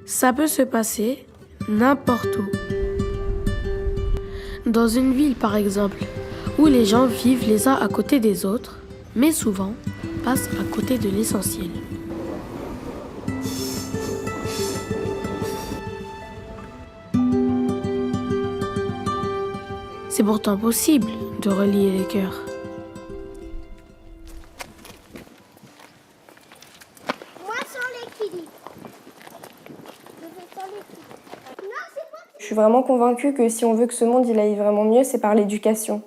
Ça peut se passer n'importe où. Dans une ville par exemple, où les gens vivent les uns à côté des autres, mais souvent passent à côté de l'essentiel. C'est pourtant possible de relier les cœurs. Je suis vraiment convaincue que si on veut que ce monde il aille vraiment mieux, c'est par l'éducation.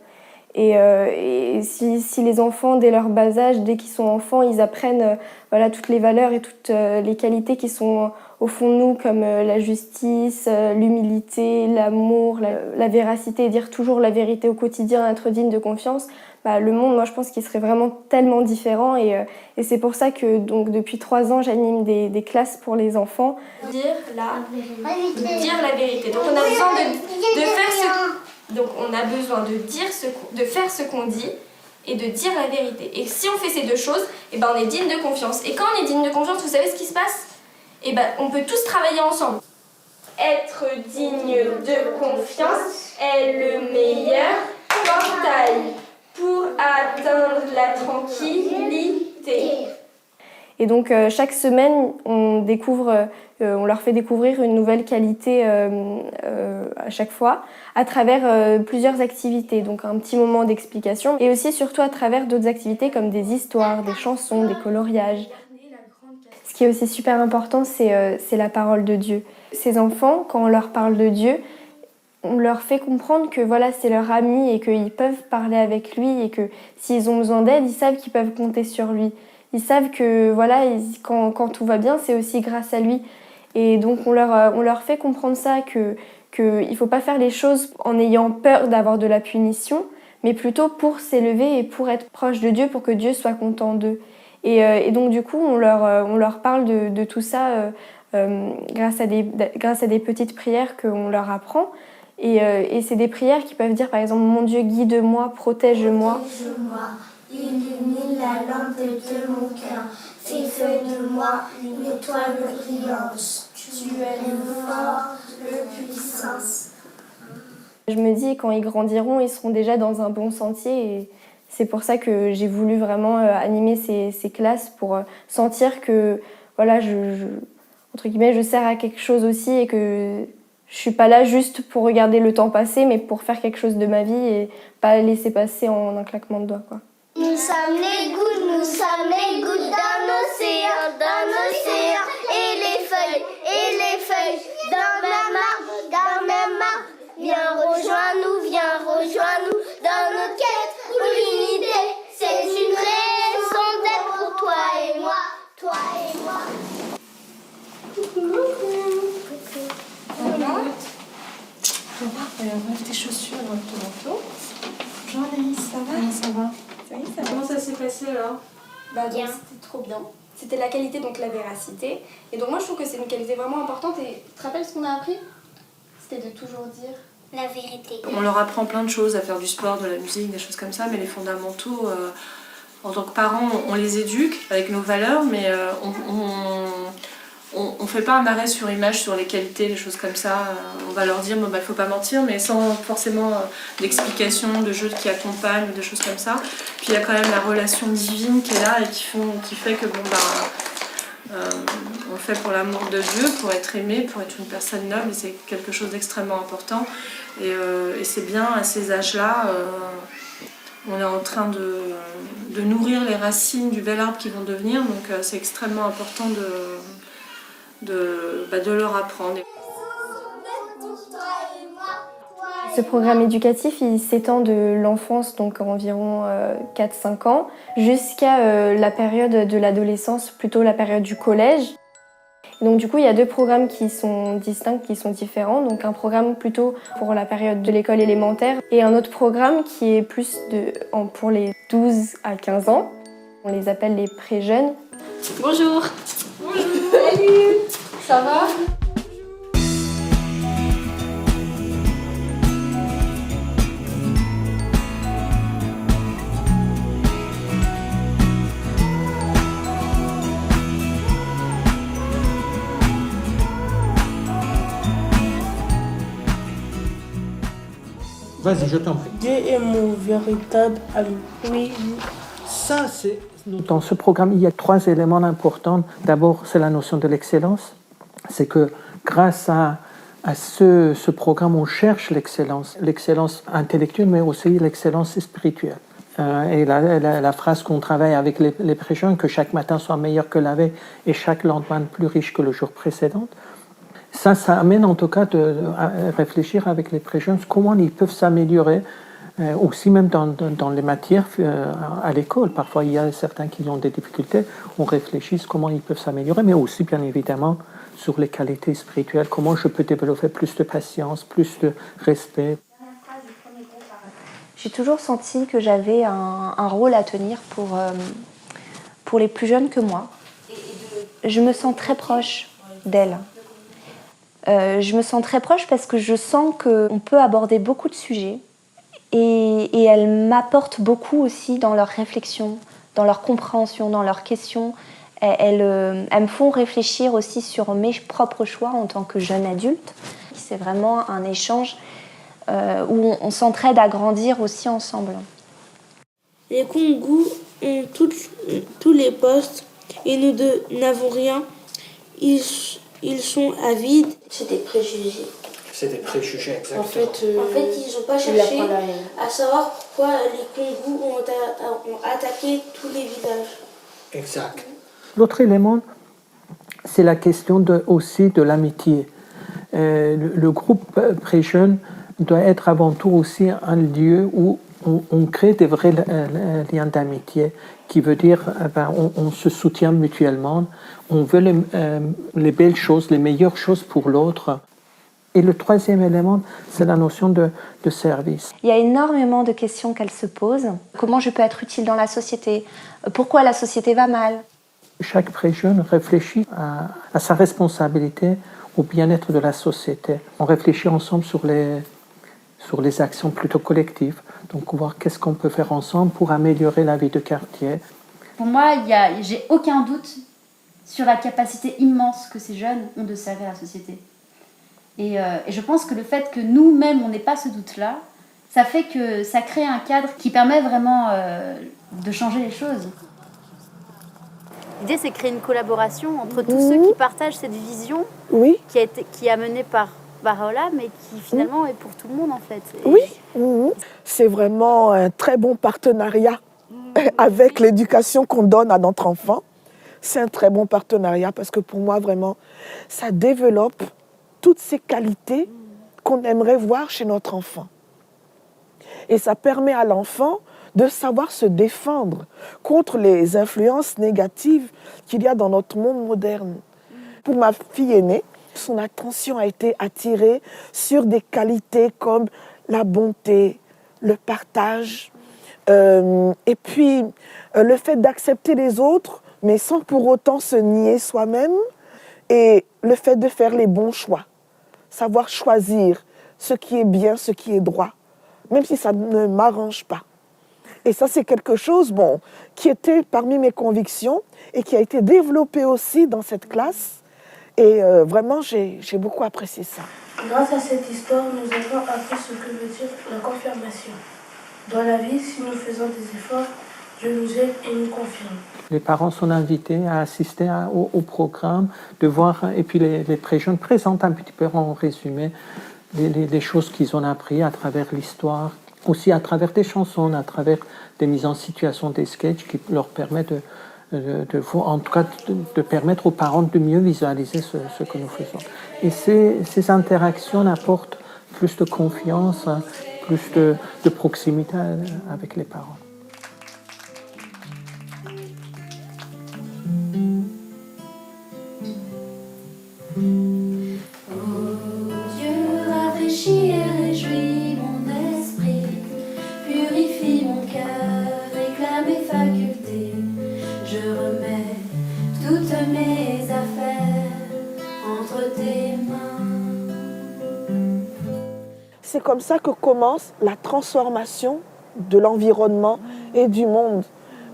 Et si les enfants, dès leur bas âge, dès qu'ils sont enfants, ils apprennent voilà, toutes les valeurs et toutes les qualités qui sont au fond de nous, comme la justice, l'humilité, l'amour, la véracité, et dire toujours la vérité au quotidien, être digne de confiance, le monde, moi, je pense qu'il serait vraiment tellement différent. Et c'est pour ça que donc, depuis 3 ans, j'anime des classes pour les enfants. Dire la vérité. Donc on a besoin de faire Donc on a besoin de faire ce qu'on dit et de dire la vérité. Et si on fait ces deux choses, on est digne de confiance. Et quand on est digne de confiance, vous savez ce qui se passe ? On peut tous travailler ensemble. Être digne de confiance est le meilleur portail pour atteindre la tranquillité. Et donc chaque semaine, on leur fait découvrir une nouvelle qualité à chaque fois, à travers plusieurs activités. Donc un petit moment d'explication, et aussi surtout à travers d'autres activités comme des histoires, des chansons, des coloriages. Ce qui est aussi super important, c'est la parole de Dieu. Ces enfants, quand on leur parle de Dieu, on leur fait comprendre que voilà, c'est leur ami et qu'ils peuvent parler avec lui, et que s'ils ont besoin d'aide, ils savent qu'ils peuvent compter sur lui. Ils savent que voilà, quand tout va bien, c'est aussi grâce à lui. Et donc on leur fait comprendre ça, qu'il ne faut pas faire les choses en ayant peur d'avoir de la punition, mais plutôt pour s'élever et pour être proche de Dieu, pour que Dieu soit content d'eux. Et donc du coup, on leur parle de tout ça grâce à des petites prières qu'on leur apprend. Et c'est des prières qui peuvent dire par exemple « Mon Dieu, guide-moi, protège-moi ». Illumine la lampe de mon cœur, fais de moi une étoile brillante. Tu es le fort, le puissance. Je me dis, quand ils grandiront, ils seront déjà dans un bon sentier. Et c'est pour ça que j'ai voulu vraiment animer ces classes, pour sentir que voilà, entre guillemets, je sers à quelque chose aussi, et que je suis pas là juste pour regarder le temps passer, mais pour faire quelque chose de ma vie et pas laisser passer en un claquement de doigts, quoi. Nous sommes les gouttes d'un océan, et les feuilles d'un même arbre. Viens rejoins-nous dans notre quête pour l'unité. C'est une raison d'être pour toi et moi. Enlève tes chaussures dans ton manteau. Jean-Anaïs, ça va ? Comment ça va ? Oui, ça va. Comment ça s'est passé alors ? Bien. C'était trop bien. C'était la qualité, donc la véracité. Et donc moi je trouve que c'est une qualité vraiment importante. Et tu te rappelles ce qu'on a appris ? C'était de toujours dire La vérité. On leur apprend plein de choses, à faire du sport, de la musique, des choses comme ça, mais les fondamentaux, en tant que parents, on les éduque avec nos valeurs, mais on fait pas un arrêt sur image sur les qualités, les choses comme ça. On va leur dire il faut pas mentir, mais sans forcément d'explication, de jeux qui accompagnent, de choses comme ça. Puis il y a quand même la relation divine qui est là et qui fait que on le fait pour l'amour de Dieu, pour être aimé, pour être une personne noble, et c'est quelque chose d'extrêmement important. Et c'est bien à ces âges-là, on est en train de nourrir les racines du bel arbre qu'ils vont devenir, donc c'est extrêmement important de leur apprendre. Ce programme éducatif, il s'étend de l'enfance, donc environ 4-5 ans, jusqu'à la période de l'adolescence, plutôt la période du collège. Et donc du coup, il y a 2 programmes qui sont distincts, qui sont différents. Donc un programme plutôt pour la période de l'école élémentaire, et un autre programme qui est plus pour les 12 à 15 ans. On les appelle les pré-jeunes. Bonjour. Bonjour. Salut. Ça va ? Vas-y, je t'en prie. Dieu est mon véritable ami. Oui. Ça, c'est... Dans ce programme, il y a 3 éléments importants. D'abord, c'est la notion de l'excellence. C'est que grâce à ce programme, on cherche l'excellence intellectuelle, mais aussi l'excellence spirituelle. Et la phrase qu'on travaille avec les pré-jeunes, que chaque matin soit meilleur que la veille et chaque lendemain plus riche que le jour précédent, ça amène en tout cas à réfléchir avec les pré-jeunes comment ils peuvent s'améliorer, aussi même dans les matières à l'école. Parfois, il y a certains qui ont des difficultés, on réfléchit comment ils peuvent s'améliorer, mais aussi bien évidemment sur les qualités spirituelles, comment je peux développer plus de patience, plus de respect. J'ai toujours senti que j'avais un rôle à tenir pour les plus jeunes que moi. Je me sens très proche d'elles. Je me sens très proche parce que je sens qu'on peut aborder beaucoup de sujets et elles m'apportent beaucoup aussi dans leur réflexion, dans leur compréhension, dans leurs questions. Elles me font réfléchir aussi sur mes propres choix en tant que jeune adulte. C'est vraiment un échange où on s'entraide à grandir aussi ensemble. Les Kongu ont tous les postes et nous n'avons rien. Ils sont avides. C'est des préjugés. C'est des préjugés, exactement. En fait, ils n'ont pas cherché à savoir pourquoi les Kongu ont attaqué tous les villages. Exact. L'autre élément, c'est la question aussi de l'amitié. Le groupe pré-jeune doit être avant tout aussi un lieu où on crée des vrais liens d'amitié, qui veut dire on se soutient mutuellement, on veut les belles choses, les meilleures choses pour l'autre. Et le troisième élément, c'est la notion de service. Il y a énormément de questions qu'elles se posent. Comment je peux être utile dans la société ? Pourquoi la société va mal ? Chaque pré-jeune réfléchit à sa responsabilité au bien-être de la société. On réfléchit ensemble sur les actions plutôt collectives. Donc, voir qu'est-ce qu'on peut faire ensemble pour améliorer la vie de quartier. Pour moi, j'ai aucun doute sur la capacité immense que ces jeunes ont de servir la société. Et je pense que le fait que nous-mêmes, on n'ait pas ce doute-là, ça fait que ça crée un cadre qui permet vraiment de changer les choses. L'idée, c'est de créer une collaboration entre tous ceux qui partagent cette vision qui a menée par Bahá'u'lláh, mais qui finalement est pour tout le monde en fait. C'est vraiment un très bon partenariat avec l'éducation qu'on donne à notre enfant. C'est un très bon partenariat parce que pour moi, vraiment, ça développe toutes ces qualités qu'on aimerait voir chez notre enfant. Et ça permet à l'enfant de savoir se défendre contre les influences négatives qu'il y a dans notre monde moderne. Pour ma fille aînée, son attention a été attirée sur des qualités comme la bonté, le partage, et puis le fait d'accepter les autres, mais sans pour autant se nier soi-même, et le fait de faire les bons choix, savoir choisir ce qui est bien, ce qui est droit, même si ça ne m'arrange pas. Et ça, c'est quelque chose qui était parmi mes convictions et qui a été développé aussi dans cette classe. Et vraiment, j'ai beaucoup apprécié ça. Grâce à cette histoire, nous avons appris ce que veut dire la confirmation. Dans la vie, si nous faisons des efforts, Dieu nous aide et nous confirme. Les parents sont invités à assister au programme, de voir, et puis les pré-jeunes présentent un petit peu en résumé les choses qu'ils ont appris à travers l'histoire, aussi à travers des chansons, à travers des mises en situation, des sketchs qui leur permettent en tout cas de permettre aux parents de mieux visualiser ce que nous faisons. Et ces interactions apportent plus de confiance, plus de proximité avec les parents. C'est comme ça que commence la transformation de l'environnement et du monde.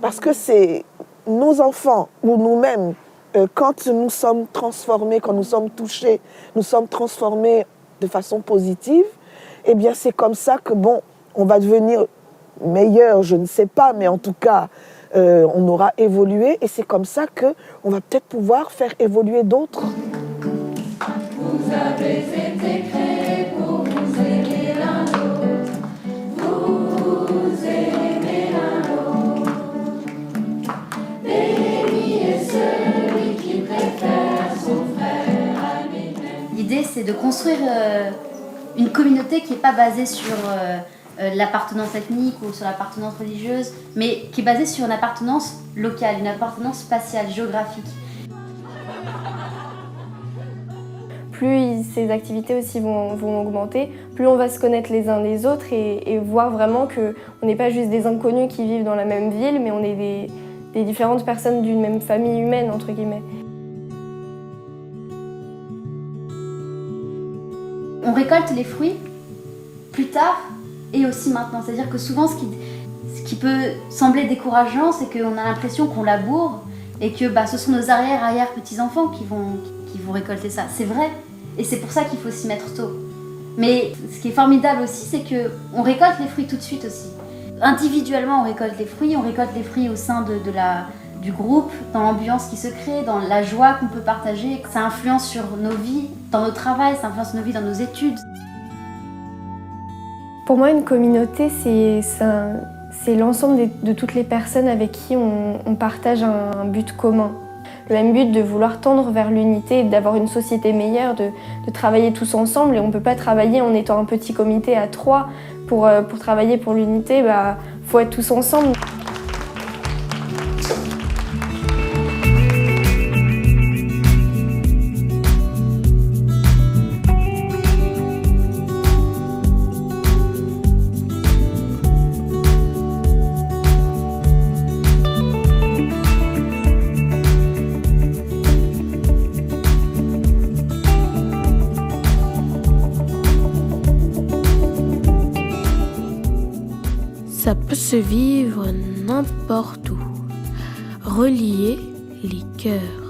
Parce que c'est nos enfants ou nous-mêmes, quand nous sommes transformés, quand nous sommes touchés, nous sommes transformés de façon positive, eh bien c'est comme ça que on va devenir meilleur, je ne sais pas, mais en tout cas, on aura évolué et c'est comme ça qu'on va peut-être pouvoir faire évoluer d'autres. Vous avez été créés pour vous aimer l'un l'autre. Vous aimez l'un l'autre. Béni est celui qui préfère son frère à lui-même. L'idée, c'est de construire une communauté qui n'est pas basée sur l'appartenance ethnique ou sur l'appartenance religieuse, mais qui est basée sur une appartenance locale, une appartenance spatiale, géographique. Plus ces activités aussi vont augmenter, plus on va se connaître les uns les autres et voir vraiment qu'on n'est pas juste des inconnus qui vivent dans la même ville, mais on est des différentes personnes d'une même famille humaine, entre guillemets. On récolte les fruits plus tard et aussi maintenant. C'est-à-dire que souvent, ce qui peut sembler décourageant, c'est qu'on a l'impression qu'on laboure et que ce sont nos arrière-petits-enfants qui vont récolter ça. C'est vrai, et c'est pour ça qu'il faut s'y mettre tôt. Mais ce qui est formidable aussi, c'est qu'on récolte les fruits tout de suite aussi. Individuellement, on récolte les fruits au sein du groupe, dans l'ambiance qui se crée, dans la joie qu'on peut partager. Ça influence sur nos vies, dans notre travail, ça influence nos vies dans nos études. Pour moi, une communauté, c'est l'ensemble de toutes les personnes avec qui on partage un but commun. Le même but de vouloir tendre vers l'unité, d'avoir une société meilleure, de travailler tous ensemble. Et on ne peut pas travailler en étant un petit comité à 3 pour travailler pour l'unité. Faut être tous ensemble. Ça peut se vivre n'importe où. Relier les cœurs.